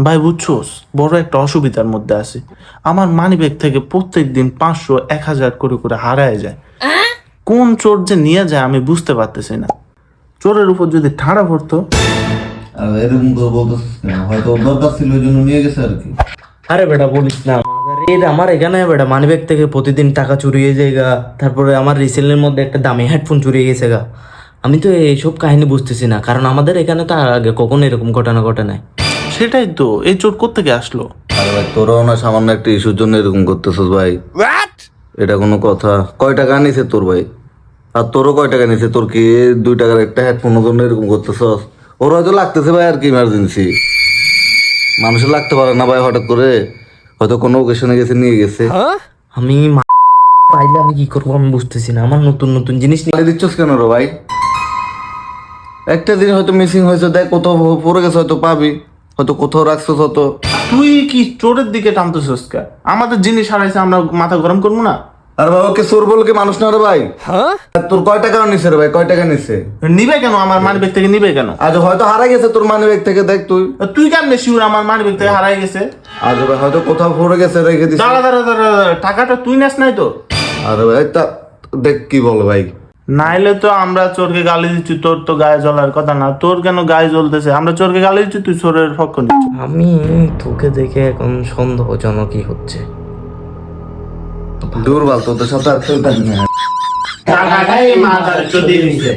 ভাই বুঝছোস, বড় একটা অসুবিধার মধ্যে আছি। আমার মানিব্যাগ থেকে প্রত্যেক দিন 500 1000 করে করে হারায় যায়। কোন চোর যে নিয়ে যায় আমি বুঝতে পারতেছি না। চোরের উপর যদি ঠাড়া পড়তো। এরকম করে বলতেছিস কেন? হয়তো ওর দরকার ছিল ওই জন্য নিয়ে গেছে আর কি। আরে বেটা বলিস না, আমার এখানে বেটা মানিব্যাগ থেকে প্রতিদিন টাকা চুরি হয়ে যায় গা। তারপরে আমার রিসেলের মধ্যে একটা দামি হেডফোন চুরি হয়ে গেছে গা। আমি তো এইসব কাহিনী বুঝতেছি না, কারণ আমাদের এখানে তো আগে কখনো এরকম ঘটনা ঘটে নাই। সেটাই তো, এই চোর কোত্থেকে আসলো? আরে ভাই তোরাও না সামান্য একটা ইস্যুর জন্য এরকম করতেছিস ভাই? এটা কোনো কথা? কয় টাকা নিছে তোর ভাই? আর তোরও কয় টাকা নিছে? তোর কি 2 টাকার একটা হেডফোনের জন্য এরকম করতেছস? ওর হয়তো লাগতেছে ভাই আর কি ইমার্জেন্সি। মানুষের লাগতে পারে না ভাই হঠাৎ করে, হয়তো কোনো ওকেশনে গেছে নিয়ে গেছে। আমি পাইলে আমি কি করবো আমি বুঝতেছি না। আমার নতুন নতুন জিনিস নিয়ে গালি দিচ্ছস কেন রে ভাই? একটা দিন হয়তো মিসিং হয়েছে, দেখ কোথাও পড়ে গেছে, হয়তো পাবি, হয়তো কোথাও রাখছস হয়তো। তুই কি চোরের দিকে টানতেছস কে? আমাদের জিনিস হারাইছে, আমরা মাথা গরম করবো না? আর ভাই ওকে চোর বলে কি মানুষ না রে ভাই? তোর কয় টাকা নিছে রে ভাই? কয় টাকা নিছে? নিবে কেন? আমার মানিব্যাগ থেকে নিবে কেন? আজ হয়তো হারা গেছে তোর মানি ব্যাগ থেকে, দেখ তুই। তুই কেমনে শিওর আমার মানিব্যাগ থেকে হারাই গেছে? আজ ভাই হয়তো কোথাও পড়ে গেছে, রেখে দিছে। দাঁড়া দাঁড়া দাঁড়া দাঁড়া, টাকাটা তুই নেস নাই তো? আরে ভাই তা দেখ কি বল ভাই। নাইলে তো আমরা চোরকে গালি দিচ্ছি, তোর তো গায়ে জ্বলার কথা না। তোর কেন গায়ে জ্বলতেছে? আমরা চোরকে গালি দিচ্ছি, তুই চোরের পক্ষ নিচ্ছিস। আমি তোকে দেখে এখন সন্দেহজনকই হচ্ছে। দুর্বল তোদের সাথে আর চলতে না। টাকাটাই মাথার চুদি নিছে।